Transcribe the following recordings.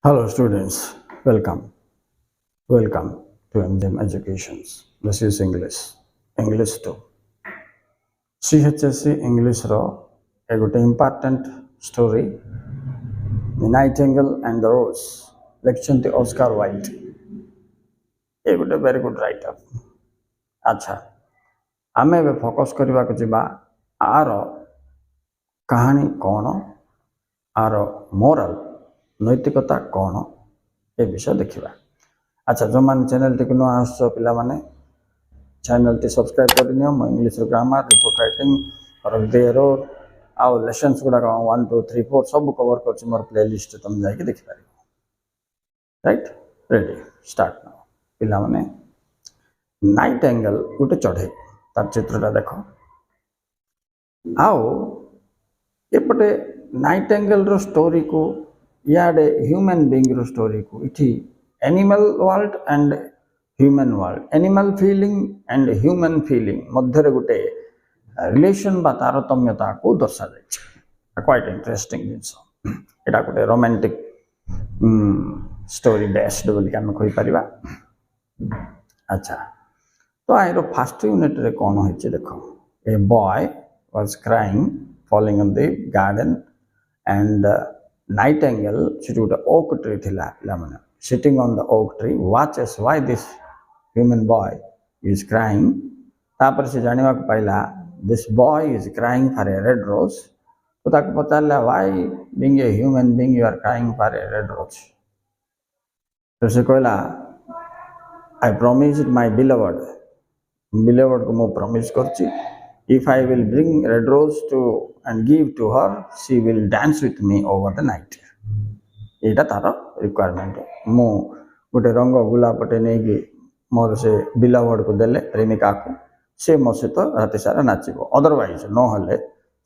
Hello students, welcome to MGM Educations. This is English 2. CHSE English ro a good important story, The Nightingale and the Rose, lecture to Oscar Wilde. A very good writer. अच्छा, आमे ଏବେ focus କରିବାକୁ ଯିବା ଆର କାହାଣୀ କ'ଣ, ଆର moral ନୈତିକତା କ'ଣ ଏ ବିଷୟ ଦେଖିବା। अच्छा जो मैंने चैनल टी नुआ आस पे चैनल टी सब्सक्राइब करनी मो इंग्लिश ग्रामर रिपोर्ट राइटिंग और देरो आउ लेसन्स गुड़ाक 1 2 3 4 सब कवर कर मोर प्ले लिस्ट तुम जाकि देखिपार राइट रेडी स्टार्ट ना पिला माने नाइटेंगल गोटे चढ़े तार चित्रटा देख आउ एपटे नाइटेंगल रो स्टोरी को याडे ह्यूमन बीइंग रो स्टोरी को इठी animal world and human world animal feeling and human feeling मध्य गोटे रिलेशन बा तारतम्यता को दर्शा जाए क्वाइट इंटरेस्टिंग जिनस यहाँ गोटे रोमांटिक स्टोरी बेस्ड बोलिक आम कहीपर। अच्छा तो आईर फास्ट यूनिट रे कौन होइछि देखो a boy was crying falling in the garden and Nightingale से गोटे ओक ट्री थिला पिला माने sitting on the oak tree watches why this human boy is crying तापर से जानिबा को पाइला this boy is crying for a red rose तो ताको पचारला why being a human being you are crying for a red rose तो से कहला I promised my beloved को मो प्रॉमिस करछि if I will bring red rose to and give to her she will dance with me over the night यहाँ तार requirement मु गोटे रंग गुलापटे नहीं कि मोर से बिलवर्ड को देले प्रेमिका को से मो सहित राति सारा नाचब अदरवाइज नहले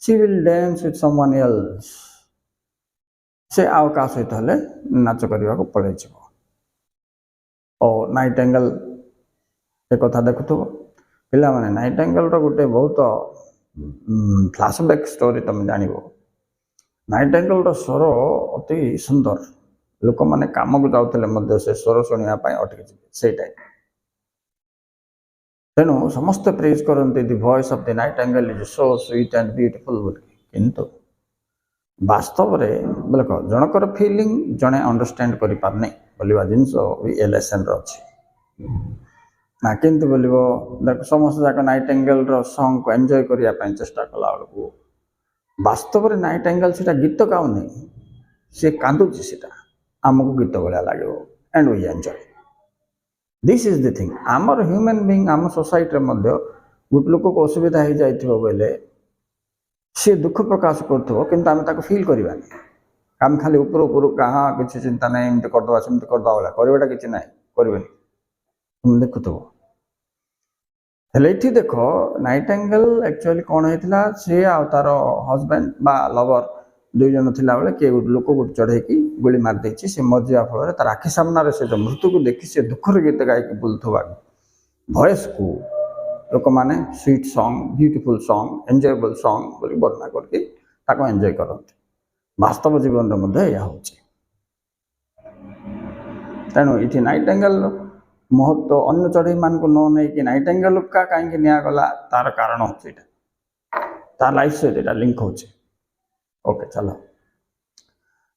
she will dance with someone else से आउ का सहित हले नाच करबा को पड़े छिबो। और नाइटेंगल ए कथा देखुथबो पिला माने नाइटेंगल रो गोटे बहुत फ्लैशबैक स्टोरी तुम जानिबो। नाइटेंगल रो स्वर अति सुंदर लोक मैंने काम को जाते से स्वर शुणापी अटकी से टाइम तेणु समस्त प्रेज करते the voice of the nightingale is so sweet and beautiful बोल किंतु वास्तव रे बोले कह जनकर फीलिंग जड़े अंडरस्टैंड करि पारने बोलिबा जिंस ए लेसन रो अछि ना किंतु बोलिबो देख समस्त जाक नाइटेंगल रो सॉन्ग को एंजॉय करिया पय चेष्टा कला बेलू वास्तव रे नाइटेंगल सेटा गीत गाउ नहीं से कांदुची सेटा आमको गीत भाया लगे and we enjoy this is the thing आमर ह्यूमन बीइंग आम सोसाइटी गोटे लोक को असुविधा हो जाइथिबो बेले सी दुख प्रकाश करथबो किंतु आम ताको फील करबानी आम खाली ऊपर ऊपर कहाँ किसी चिंता नहीं एमती करदवा सेमती करदवा वाला करवाटा किसी ना करबेनी तुम देखुथबो हेले इठी देखो नाइटेंगल एक्चुअली कौन होता सी आ तार हजबैंड बा लवर दुई जन थिला बेले किए गोटे लोक गोटे चढ़ेकी गोली मार देछि से मरजा फल तार आखि सामने से जो मृत्यु को देखी से दुखर गीत गायक बुलथबा भॉइस को लोक माने sweet song beautiful song enjoyable song बोली वर्णना करके ताको एंजॉय करते वास्तव जीवन रे मध्ये या होछि। तेणु इठी नाइटेंगल महत्व अन्य चढ़ई मान को न नहीं कि नाइटेंगल का कहीं निगला तार कारण होछि तार लाइफ से लिंक होछि। ओके चलो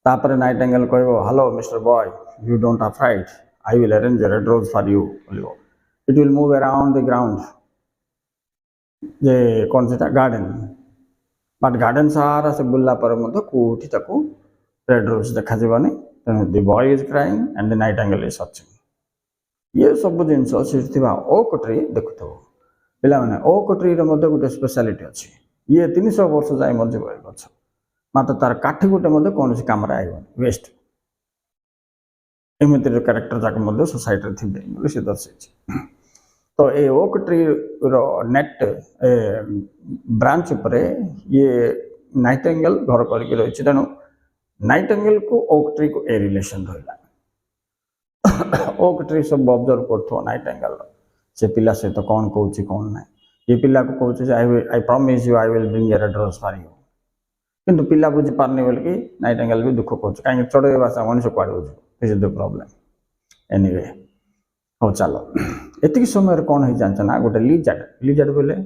तापर नाइटेंगल कहबो hello mister boy you don't afraid I will arrange a red rose for you बोलिबो it will move around the ground जे कौन से गार्डन बट गार्डन सारा से बुल्ला पर मध्य कोठी ताको रेड रोज देखा जीवनी तेणु the boy is crying and the nightingale is searching ये सब जिनस से ओक ट्री देखुव पिला माने ओक ट्री गोटे स्पेशलिटी अच्छी ये 300 वर्ष जाए मजब गछ मात्र तार काठी गोटे कौन कम आईबन वेस्ट एमती क्यारेक्टर जाक सोसाइटी थे सी दर्शाई तो ये ओक ट्री रो नेट ब्रांच पर ये नाइटेंगल घर करके रही तेणु नाइटेंगल को ओक ट्री को ए रिलेशन रहा ओक ट्री सब ऑब्जर्व करथो नाइटेंगल से पिला सहित तो कौन कहूँ कौन ना ये पिला को कहूँ I promise you I will bring a red rose for you किंतु पिला बुझी पारनी बोल कि नाइटेंगल भी दुख कहूँ कहीं चढ़े भाषा मनुष्य कुआड़े बुझ this is the problem anyway हो चलो एतिक समय कौन हो जान ना गोटे लिजार्ड बोले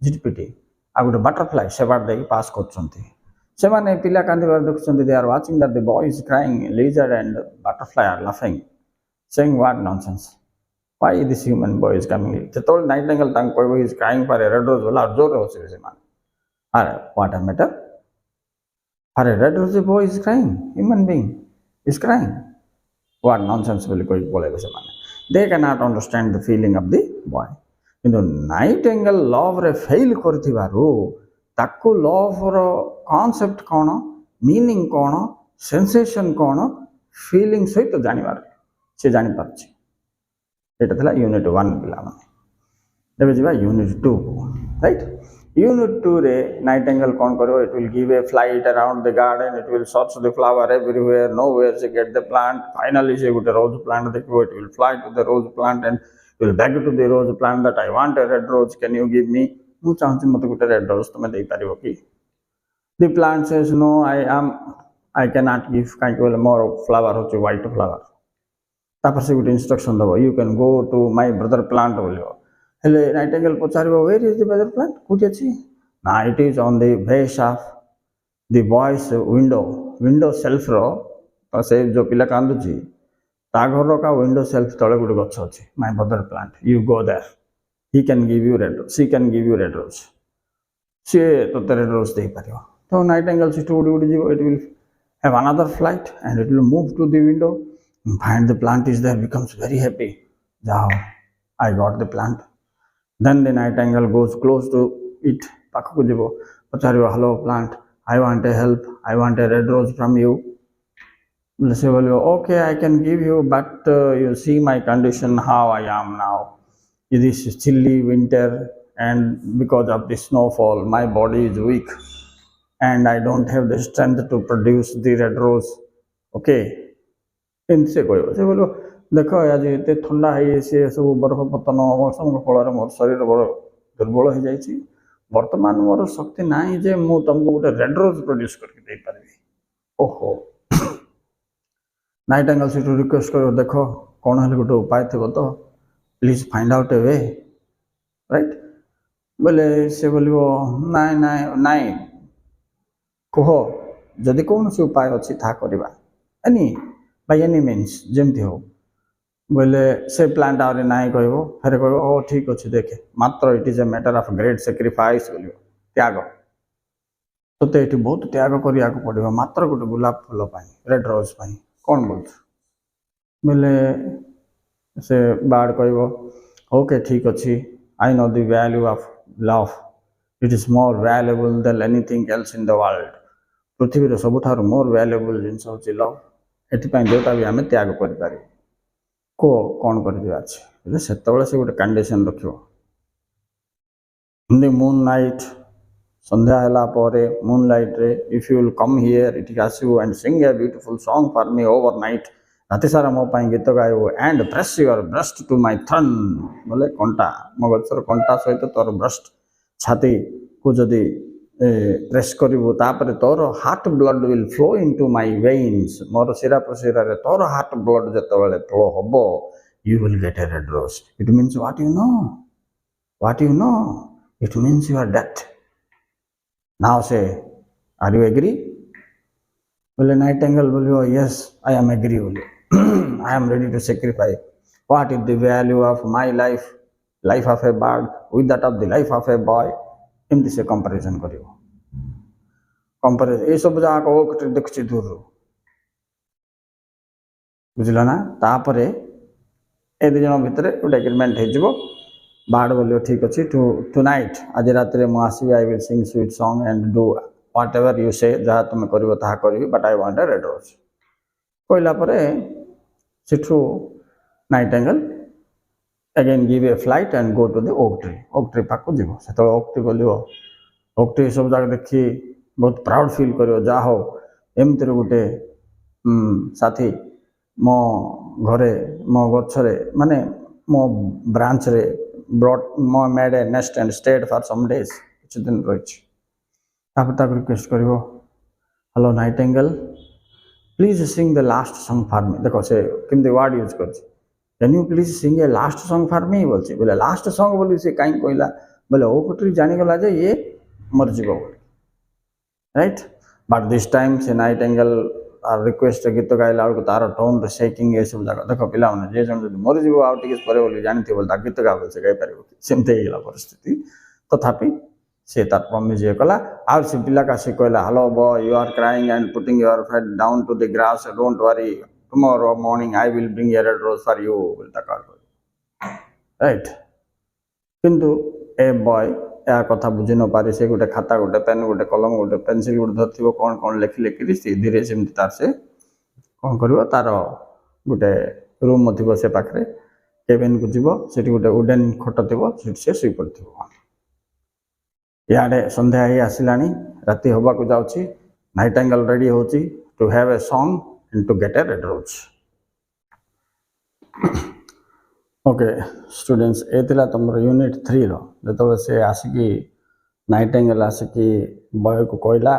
झिटपिटी आ गोटे बटरफ्लाई से बाट दे पास कर पिला कांदिबार देखुं they are watching that the boy is crying lizard and butterfly are laughing saying what nonsense why this human boy is coming जेतो नाइटिंगेल तांको कहबो he is crying for a red rose बोला जोर होसे से मान अरे what a matter for a red rose boy is crying human being is crying what nonsense बोली कोई बोले से मान they cannot understand the feeling of the boy किंतु नाइटिंगेल लव रे फेल करथिबारु ताको लव रो कांसेप्ट कोन मीनिंग कोन सेंसेशन कोन feeling सहित जानिबार से जानि पाछि एटा थला यूनिट 1 पिला माने एबे जिबा यूनिट 2 राइट यूनिट 2 रे नाइटिंगेल कोन करो it will give a flight around the garden it will search the flower everywhere nowhere से गेट द प्लांट फाइनली से गुटे रोज प्लांट देखो it will fly to the rose plant and will back to the rose plant that I want a red rose can you give me मु चाहूची मते गुटे red rose तुमे देई पारिबो की the plant says no I can not give काई को मोर फ्लावर होची व्हाइट फ्लावर तापर से गुटे इंस्ट्रक्शन दबो you can go to my brother plant बोलियो हेले नाइटिंगेल पचारिबो where is the brother plant कुटी अछि ना it is on the base of the boy's window self रो तो से जो पिला कांदुची ता घर रो का विंडो सेल्फ तळे गुटे गछ अछि my brother plant you go there he can give you red rose she can give you red rose से तो रेड रोज दे पारियो तो नाइटिंगेल से उड़ी उड़ी जीवो it will have another flight and it will move to the window find the plant is there becomes very happy jao I got the plant then the nightingale goes close to it pakku jibo pacharibo hello plant I want a help I want a red rose from you say bolibo okay I can give you but you see my condition how I am now it is chilly winter and because of the snowfall my body is weak and I don't have the strength to produce the red rose okay से कह से बोलो देख आज एत ठंडा है सी सब बरफ पतन मौसम फल मोर शरीर बड़ दुर्बल हो जाए बर्तमान मोर शक्ति ना जे मु तुमको गोटे रेड रोज प्रोड्यूस करके पारि ओहो नाइटिंगेल से रिक्वेस्ट कर देख कौन है गोटे उपाय थी तो please find out A way right बोले से बोलो नाई नाई नाई कह जदि कौन से उपाय अच्छी था करवा एनी by any means जेमती हो बोले से प्लांट आरे नाई कहबो फेर कहबो ओ ठीक अछि देखे मात्र it is a matter of great sacrifice बोलियो त्याग तो एटी बहुत त्याग करिया को पड़िबो मात्र गोटे गुलाब फूल पाई रेड रोज पाई कोन बोल बोले से बाड़ कहबो ओके ठीक अछि I know the value of love it is more valuable than anything else in the world पृथ्वी रे सबठार मोर वैल्यूएबल जिंस होछि लव एथिपाई जोटा भी आम त्याग कर कौन कर से गोटे कंडीशन रख मून नाइट संध्या मून लाइट रे if you will come here इट आसू and sing a beautiful song for me over night राति सारा मो गीत गाइबो and press your breast to my thorn बोले कंटा मो गचर कंटा सहित तोर ब्रेस्ट छाती को जदि प्रेस करू तोर heart blood will flow into my veins मोर शिरा प्रशिरा रे तोर हार्ट ब्लड जतबेले फ्लो हबो you will get a red rose it means what you know it means your death now से आर यू एग्री बोले नाइटिंगेल बोलियो यस आई एम एग्री बोले I am ready to sacrifice what is the value of my life of a bird with that of the life of a boy एमती से comparison करियो comparison ए सब जाक ओकटे देखछि दूर बुझला ना तापरे ए दि जन भितरे गोटे एग्रीमेंट हे जिवो बाड़ बोलियो ठीक अछि टुनाइट आज रात रे मु आसी I will sing sweet song and do whatever you say जहा तुम करिवो ताहा करिवि but I want a red rose कहला परे सेठू nightingale again give a flight and go to the oak tree पाक जीव से ओक ट्री बोलो ओक ट्री सब जगह देखी बहुत प्राउड फील करियो जा हो एमती गोटे साथी मो घरे मो गछरे माने मो ब्रांच रे ब्रॉट मो made a nest and stayed for some days कुछ दिन रही रिक्वेस्ट करिवो hello nightingale please sing the last song for me. ଦେଖ ସେ କେମିତି ୱାର୍ଡ଼ ୟୁଜ୍ କରିଛି, can you please sing a last song for me ବୋଲଛି। ବୋଲେ ଲାଷ୍ଟ ସଙ୍ଗ ବୋଲି ସେ କାହିଁକି କହିଲା, ବୋଲେ ଓ ପଟରୁ ଜାଣିଗଲା ଯେ ଇଏ ମରିଯିବ ବୋଲି, ରାଇଟ୍। ବଟ୍ ଦିସ୍ ଟାଇମ୍ ସେ ନାଇଟିଙ୍ଗେଲ୍ ରିକ୍ୱେଷ୍ଟ ଗୀତ ଗାଇଲା ବେଳକୁ ତାର ଟୋନ୍ରେ ସେକିଂ ଏସବୁ ଯାକ ଦେଖ ପିଲାମାନେ, ଯିଏ ଜଣେ ଯଦି ମରିଯିବ ଆଉ ଟିକେ ପରେ ବୋଲି ଜାଣିଥିବ ତା ଗୀତ ଗାବ ସେ ଗାଇପାରିବ କି, ସେମିତି ହେଇଗଲା ପରିସ୍ଥିତି। ତଥାପି ସେ ତାର ପ୍ରମିସ୍ ଇଏ କଲା। ଆଉ ସେ ପିଲାକୁ ଆସି କହିଲା, hello boy, you are crying and putting your head down to the grass, don't worry, tomorrow morning I will bring a red rose for you ବୋଲି ତାକୁ କହିଲା, ରାଇଟ୍। କିନ୍ତୁ ଏ ବୟ ଏହା କଥା ବୁଝି ନ ପାରି ସେ ଗୋଟେ ଖାତା, ଗୋଟେ ପେନ୍, ଗୋଟେ କଲମ, ଗୋଟେ ପେନସିଲ୍ ଗୋଟେ ଧରିଥିବ, କ'ଣ କ'ଣ ଲେଖି ଲେଖିକି ସେ ଧୀରେ ସେମିତି ତାର ସେ କ'ଣ କରିବ, ତାର ଗୋଟେ ରୁମ୍ ଥିବ ସେ ପାଖରେ, କେବିନ୍କୁ ଯିବ, ସେଠି ଗୋଟେ ଉଡେନ୍ ଖଟ ଥିବ, ସେଠି ସେ ଶୋଇପଡ଼ିଥିବ। ଇଆଡ଼େ ସନ୍ଧ୍ୟା ହେଇ ଆସିଲାଣି, ରାତି ହେବାକୁ ଯାଉଛି। ନାଇଟିଙ୍ଗେଲ୍ ରେଡ଼ି ହେଉଛି to have a song and to get a red rose. Okay students, ଏ ଥିଲା ତୁମର ୟୁନିଟ୍ 3ର। ଯେତେବେଳେ ସେ ଆସିକି ନାଇଟିଙ୍ଗେଲ୍ ଆସିକି ବୟକୁ କହିଲା,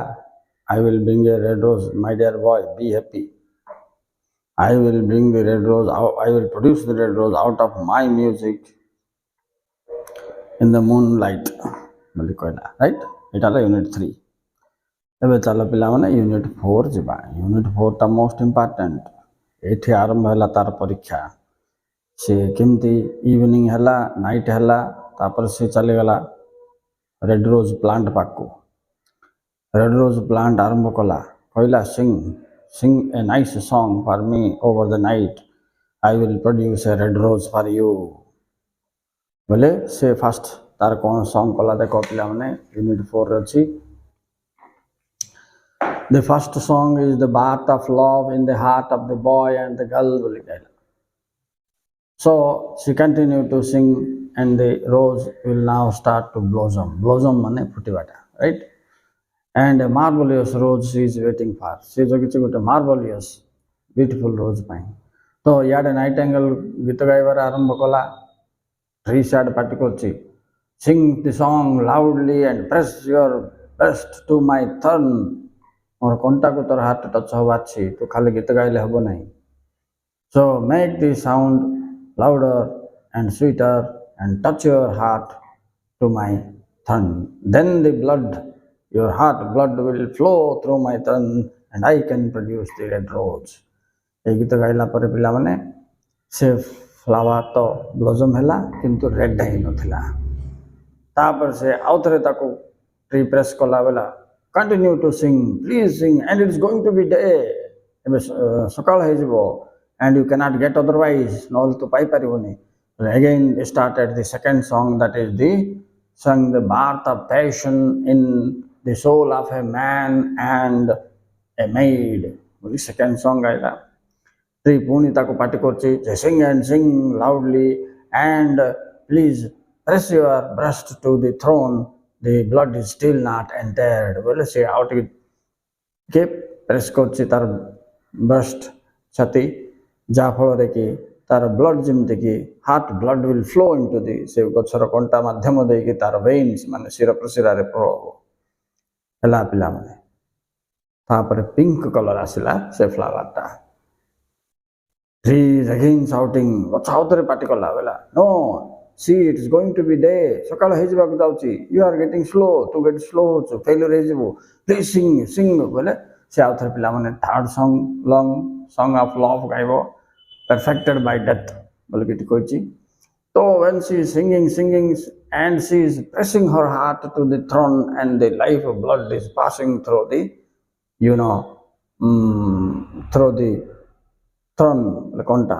I will bring a red rose, my dear boy, be happy. I will bring the red rose out, I will produce the red rose out of my music in the moonlight ବୋଲି କହିଲା, right. ଏଇଟା ହେଲା unit 3। ଏବେ ଚାଲ ପିଲାମାନେ unit 4 ଯିବା। Unit 4ଟା most important. ଏଇଠି ଆରମ୍ଭ ହେଲା ତାର ପରୀକ୍ଷା। ସେ କେମିତି ଇଭିନିଂ ହେଲା, ନାଇଟ୍ ହେଲା, ତାପରେ ସେ ଚାଲିଗଲା ରେଡ୍ ରୋଜ୍ ପ୍ଲାଣ୍ଟ ପାଖକୁ। ରେଡ୍ ରୋଜ୍ ପ୍ଲାଣ୍ଟ ଆରମ୍ଭ କଲା, କହିଲା sing a nice song for me over the night, I will produce a red rose for you. ବୋଲେ ସେ ଫାଷ୍ଟ ତାର କ'ଣ ସଙ୍ଗ କଲା ଦେଖ ପିଲାମାନେ, ୟୁନିଟ୍ 4ରେ ଅଛି। The first song is the birth of love in the heart of the boy and the girl ବୋଲି କହିଲା। So she continued to sing and the rose will now start to blossom. Blossom ମାନେ ଫୁଟିବାଟା, right? And a marvelous rose she is waiting for. ସେ ଜଗିଛି ଗୋଟେ marvelous beautiful rose ପାଇଁ। ତ ଇଆଡ଼େ Nightingale ଗୀତ ଗାଇବାରେ ଆରମ୍ଭ କଲା। ଟ୍ରି ସିଆଡ଼େ ପାଟି କରୁଛି, sing the song loudly and press your breast to my thorn. ମୋର କଣ୍ଟାକୁ ତୋର ହାତ ଟଚ୍ ହେବାର ଅଛି, ତୁ ଖାଲି ଗୀତ ଗାଇଲେ ହେବ ନାହିଁ। So make the sound louder and sweeter and touch your heart to my thorn. Then the blood, your heart blood will flow through my thorn and I can produce the red rose. এই ଗୀତ ଗାଇଲା ପରେ ପିଲାମାନେ ସେ flower ତ blossom ହେଲା, କିନ୍ତୁ red ହେଇନଥିଲା। ତାପରେ ସେ ଆଉ ଥରେ ତାକୁ ଟ୍ରି ପ୍ରେସ୍ କଲା ବେଲା, continue to sing, please sing and it's going to be day. ଏବେ ସକାଳ ହେଇଯିବ, and you cannot get otherwise, ନହେଲେ ତୁ ପାଇପାରିବୁନି। Again started the second song, that is the song the birth of passion in the soul of a man and a maid ବୋଲି second ସଙ୍ଗ ଗାଇଲା। Tree ପୁଣି ତାକୁ ପାଟି କରୁଛି ଯେ sing and sing loudly and please press your breast to the throne, the blood is still not entered। ବୋଲେ ସେ ଆଉ ଟିକେ ପ୍ରେସ୍ କରୁଛି ତାର ବ୍ରେଷ୍ଟ, ଛାତି, ଯାହାଫଳରେ କି ତାର ବ୍ଲଡ୍ ଯେମିତିକି heart blood will flow into the, ସେ ଗଛର କଣ୍ଟା ମାଧ୍ୟମ ଦେଇକି ତାର ଭେନ୍ସ ମାନେ ଶିର ପ୍ରଶିରାରେ ପ୍ରଭାବ ହେଲା ପିଲାମାନେ। ତାପରେ ପିଙ୍କ କଲର୍ ଆସିଲା ସେ ଫ୍ଲାୱାରଟା। ଟ୍ରି ଇଜ୍ ଅଗେନ୍ ସାଉଟିଂ, ଗଛ ଆଉ ଥରେ ପାଟି କଲା ବେଲା, no see it is going to be day, ସକାଳ ହେଇଯିବାକୁ ଯାଉଛି, ୟୁ ଆର୍ ଗେଟିଂ ସ୍ଲୋ, ତୁ ଗେଟ୍ ସ୍ଲୋ ହେଉଛୁ, ଫେଲୁର ହେଇଯିବୁ, ପ୍ଲିଜ୍ ସିଙ୍ଗ ସିଙ୍ଗ। ବୋଲେ ସେ ଆଉ ଥରେ ପିଲାମାନେ third song long song of love ଗାଇବ, perfected by death ବୋଲିକି ଏଠି କହିଛି। So when she is singing and she is pressing her heart to the throne and the life of blood is passing through the, through the throne, କଣ୍ଟା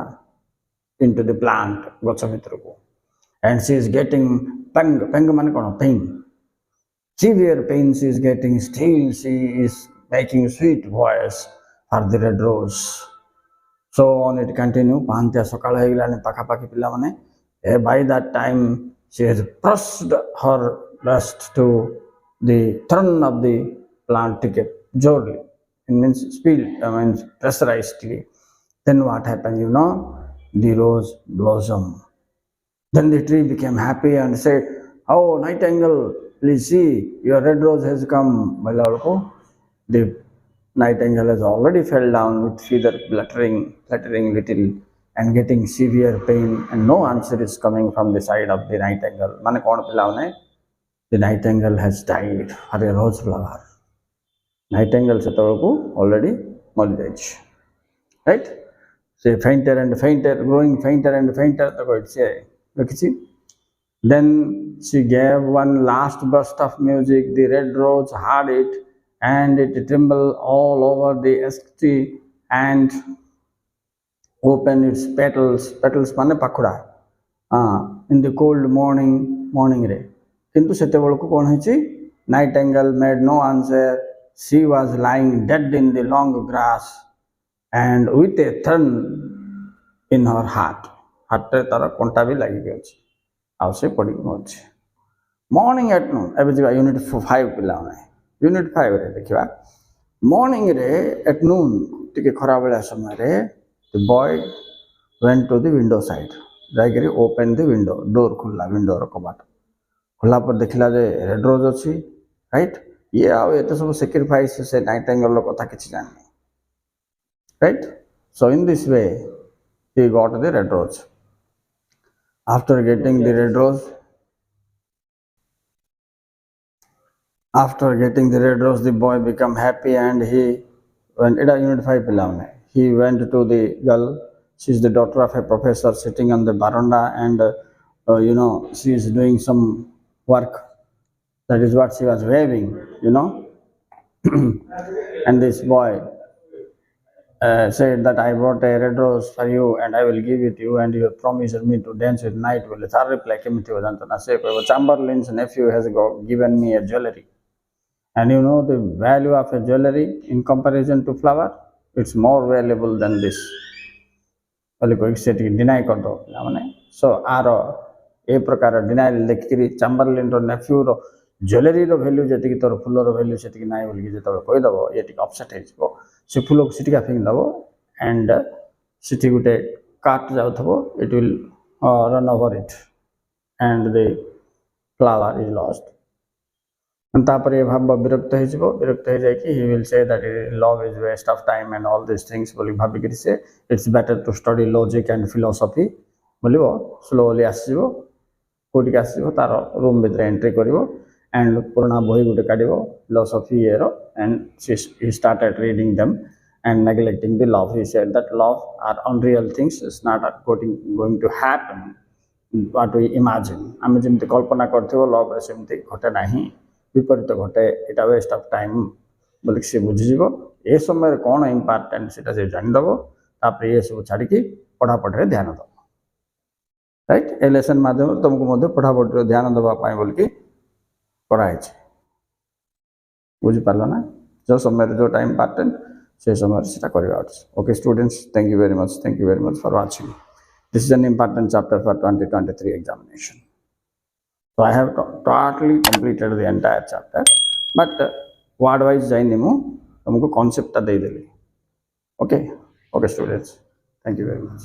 into the plant, ଗଛ ଭିତରକୁ, and she is getting pang ମାନେ କ'ଣ, pain, severe pain she is getting, still she is making sweet voice for the red rose. So on it continue, ପାହାନ୍ତିଆ ସକାଳ ହେଇଗଲାଣି ପାଖାପାଖି ପିଲାମାନେ। By that time she has pressed her breast to the throne of the plant, ଟିକେ ଜୋରly, it means speed, means pressurizedly. Then what happened, the rose blossom. Then the tree became happy and said, oh Nightingale, please see, your red rose has come। ବୋଇଲା ବେଳକୁ the Nightingale has already fell down with fever, fluttering little, and getting severe pain, and no answer is coming from the side of the nightingale. Mane kon pilaune? The nightingale has died for a rose flower. Nightingale setebeku already mari right? Say fainter and fainter, growing fainter and fainter. Then she gave one last burst of music. The red rose heard it, and it trembled all over the ST and opened its petals. Petals mane pakuda. In the cold morning ray. Kintu setebeloku kon hoichi? Nightingale made no answer. She was lying dead in the long grass, and with a thorn in her heart. ହାର୍ଟରେ ତାର କଣ୍ଟା ବି ଲାଗିକି ଅଛି ଆଉ ସେ ପଡ଼ିକି ଅଛି morning at ନୁନ୍ ଏବେ ଯିବା ୟୁନିଟ୍ 5 ପିଲାମାନେ ୟୁନିଟ୍ 5ରେ ଦେଖିବା ମର୍ଣ୍ଣିଂରେ ଆଟ୍ ନୁନ୍ ଟିକେ ଖରାବେଳିଆ ସମୟରେ ଦ ବୟ ୱେଣ୍ଟ ଟୁ ଦି ୱିଣ୍ଡୋ ସାଇଡ୍ ଯାଇକରି ଓପେନ୍ ଦି ୱିଣ୍ଡୋ ଡୋର୍ ଖୋଲିଲା ୱିଣ୍ଡୋର କବାଟ ଖୋଲା ପରେ ଦେଖିଲା ଯେ ରେଡ୍ ରୋଜ୍ ଅଛି ରାଇଟ୍ ଇଏ ଆଉ ଏତେ ସବୁ ସାକ୍ରିଫାଇସ୍ ସେ ନାଇଟିଙ୍ଗେଲର କଥା କିଛି ଜାଣିନି right? So in this way, he got the red rose. After getting the red rose, the boy became happy, and he went. Unit 5 pilavne. He went to the girl. She is the daughter of a professor, sitting on the veranda, and she is doing some work. That is what she was waving, and this boy said that I brought a red rose for you and I will give it to you, and you promised me to dance with night. Well, it's reply Chamberlain's nephew has given me a jewelry, and you know the value of a jewelry in comparison to flower, it's more valuable than this. Deny kardo mane so aro ए प्रकार denial देखिरी Chamberlain रो नेफ्यू रो jewellery रो value जति तोर full रो value सेति नाइ बोल के जतो कहि दबो ये टिक अपसेट हे जबो से फुल को सिटिका फेंक दबो एंड सिटी गुटे काट जाउ थबो it will run over it and the flower is lost and तापर ये भाव विरक्त हो जाए कि he will say that love is waste of time and all these things बोली भाभी करी से it's better to study logic and philosophy बोलिबो slowly आसीबो कोटिक आसीबो तार रूम भीतर एंट्री करिवो एंड पुराना बही गुटे काढिवो philosophy arrow and he started reading them and neglecting the love. He said that love are unreal things, it's not going to happen what we imagine. आम जमी कल्पना करथिबो love रे सेमती घटे नाही विपरीत घटे इटा वेस्ट ऑफ टाइम बोल सी बुझीज ए समय कौन इम्पोर्टेंट से जानीदेव तापर ये सब छाड़ी पढ़ापढ़ी ध्यान दब राइट ए लेसन मध्यम तुमको पढ़ापढ़ी ध्यान देवाई बोल कि कराई बुझीपार ना जो समय जो टाइम इम्पोर्टेंट से समय से करवा okay students thank you very much for watching this is an important chapter for 2023 examination. So I have totally completed the entire chapter, but word wise जाइनिमु तुमको concept ता दे देली. Okay students, thank you very much.